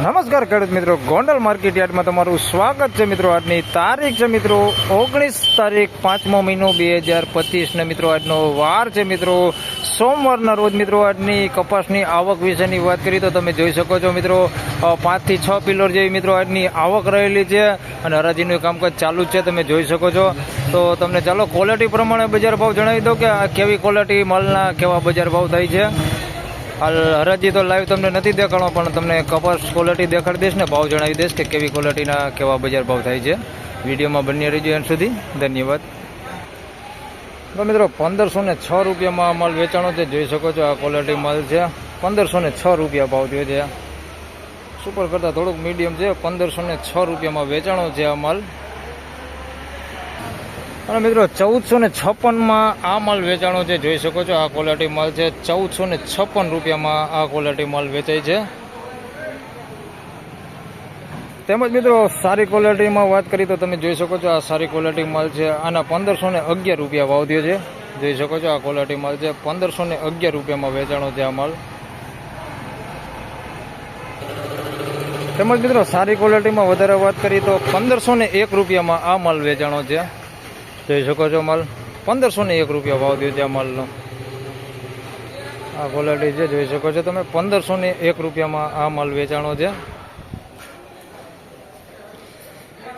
નમસ્કાર ખેડૂત મિત્રો, ગોંડલ માર્કેટ યાર્ડમાં તમારું સ્વાગત છે મિત્રો. આજની તારીખ છે મિત્રો 19 તારીખ 5મો મહિનો 2025 ને મિત્રો આજનો વાર છે મિત્રો સોમવારના રોજ. મિત્રો આજની કપાસની આવક વિશેની વાત કરી તો તમે જોઈ શકો છો મિત્રો 5 થી 6 પિલર જેવી મિત્રો આજની આવક રહેલી છે અને હરાજીનું કામકાજ ચાલુ જ છે, તમે જોઈ શકો છો. તો તમને ચાલો ક્વોલિટી પ્રમાણે બજાર ભાવ જણાવી દો કે આ કેવી ક્વોલિટી માલના કેવા બજાર ભાવ થાય છે. હાલ હરાજી તો લાઈવ તમને નથી દેખાડો, પણ તમને કપાસ ક્વોલિટી દેખાડી દઈશ ને ભાવ જણાવી દઈશ કે કેવી ક્વોલિટીના કેવા બજાર ભાવ થાય છે. વિડીયોમાં બની રહેજો એન્ડ સુધી. ધન્યવાદ. તો મિત્રો 1506 રૂપિયામાં માલ વેચાણો છે, જોઈ શકો છો. આ ક્વોલિટી માલ છે, 1506 રૂપિયા ભાવ થયો છે. સુપર કરતાં થોડુંક મીડિયમ છે, 1506 રૂપિયામાં વેચાણો છે આ માલ. અને મિત્રો 1456માં આ માલ વેચાણો છે, જોઈ શકો છો. આ ક્વોલિટી માલ છે, 1456 રૂપિયામાં આ ક્વોલિટી માલ વેચાય છે. તેમજ મિત્રો સારી ક્વોલિટીમાં વાત કરી તો તમે જોઈ શકો છો. આ સારી ક્વોલિટી માલ છે, આના 1511 રૂપિયા ભાવ થયો છે, જોઈ શકો છો. આ ક્વોલિટી માલ છે, 1511 રૂપિયામાં વેચાણો છે આ માલ. તેમજ મિત્રો સારી ક્વોલિટીમાં વધારે વાત કરી તો 1501 રૂપિયામાં આ માલ વેચાણો છે, જોઈ શકો છો. માલ 1501 રૂપિયા ભાવ થયો છે આ માલનો. આ ક્વોલિટી છે, જોઈ શકો છો તમે. 1501 રૂપિયામાં આ માલ વેચાણો છે.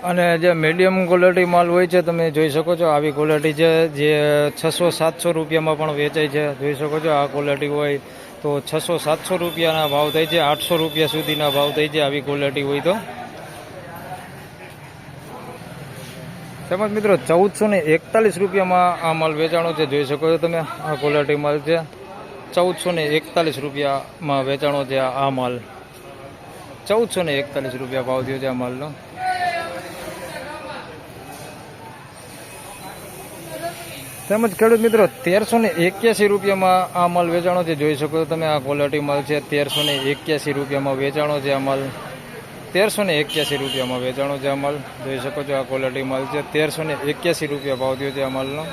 અને જે મીડિયમ ક્વોલિટી માલ હોય છે તમે જોઈ શકો છો. આવી ક્વોલિટી છે જે 600-700 રૂપિયામાં પણ વેચાય છે, જોઈ શકો છો. આ ક્વોલિટી હોય તો 600-700 રૂપિયાના ભાવ થાય છે, 800 રૂપિયા સુધીના ભાવ થાય છે આવી ક્વોલિટી હોય તો. તેમજ મિત્રો 1441 રૂપિયામાં આ માલ વેચાણો છે, જોઈ શકો છો તમે. આ ક્વોલિટી માલ છે, 1441 રૂપિયામાં વેચાણો છે આ માલ. 1441 રૂપિયા ભાવ થયો છે આ માલનો. તેમજ ખેડૂત મિત્રો 1381 રૂપિયામાં આ માલ વેચાણો છે, જોઈ શકો છો તમે. આ ક્વોલિટી માલ છે, 1381 રૂપિયામાં વેચાણો છે આ માલ. 1381 રૂપિયામાં વેચાણો છે આ માલ, જોઈ શકો છો. આ ક્વોલિટી માલ છે, 1381 રૂપિયા ભાવ થયો છે આ માલનો.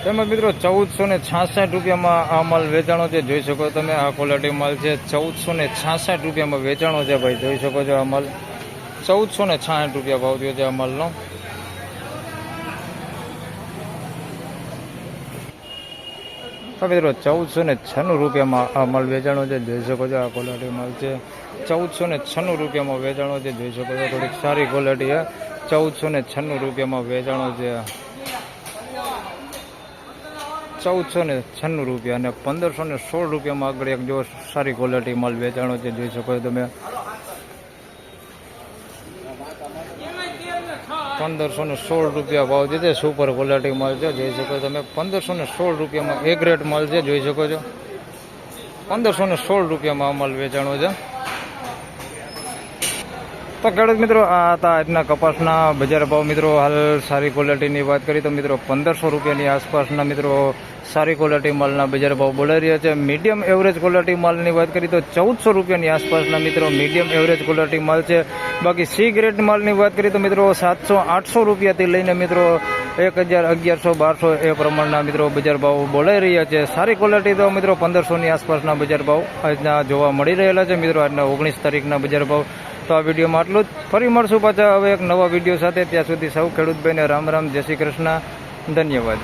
તેમજ મિત્રો 1466 રૂપિયામાં આ માલ વેચાણો છે, જોઈ શકો તમે. આ ક્વોલિટી માલ છે, 1466 રૂપિયામાં વેચાણો છે ભાઈ, જોઈ શકો છો. આ માલ 1466 રૂપિયા ભાવ થયો છે આ માલનો. તો મિત્રો 1496 રૂપિયામાં આ માલ વેચાણો છે, જોઈ શકો છો. આ ક્વોલિટી માલ છે, 1496 રૂપિયામાં વેચાણો છે, જોઈ શકો છો. થોડીક સારી ક્વોલિટી છે, 1496 રૂપિયામાં વેચાણો છે. 1496 રૂપિયા અને 1516 રૂપિયામાં આગળ એક જો સારી ક્વોલિટી માલ વેચાણો છે, જોઈ શકો છો તમે. 1516 રૂપિયા ભાવ છે, સુપર ક્વોલિટી માલ છે, જોઈ શકો તમે. 1516 રૂપિયામાં એક રેટ માલ છે, જોઈ શકો છો. 1516 રૂપિયામાં આ માલ વેચાણો છે. તો ખેડૂત મિત્રો આ હતા આજના કપાસના બજાર ભાવ. મિત્રો હાલ સારી ક્વોલિટીની વાત કરી તો મિત્રો 1500 રૂપિયાની આસપાસના મિત્રો સારી ક્વોલિટી માલના બજાર ભાવ બોલાઈ રહ્યા છે. મીડિયમ એવરેજ ક્વોલિટી માલની વાત કરી તો 1400 રૂપિયાની આસપાસના મિત્રો મીડિયમ એવરેજ ક્વોલિટી માલ છે. બાકી સી ગ્રેડ માલની વાત કરીએ તો મિત્રો 700-800 રૂપિયાથી લઈને મિત્રો 1000, 1100, 1200 એ પ્રમાણના મિત્રો બજાર ભાવ બોલાઈ રહ્યા છે. સારી ક્વોલિટી તો મિત્રો 1500ની આસપાસના બજાર ભાવ આજના જોવા મળી રહેલા છે મિત્રો આજના 19 તારીખના બજાર ભાવ. તો આ વિડીયોમાં આટલું જ. ફરી મળશું પાછા હવે એક નવા વિડીયો સાથે. ત્યાં સુધી સૌ ખેડૂત ભાઈને રામ રામ, જય શ્રી કૃષ્ણ, ધન્યવાદ.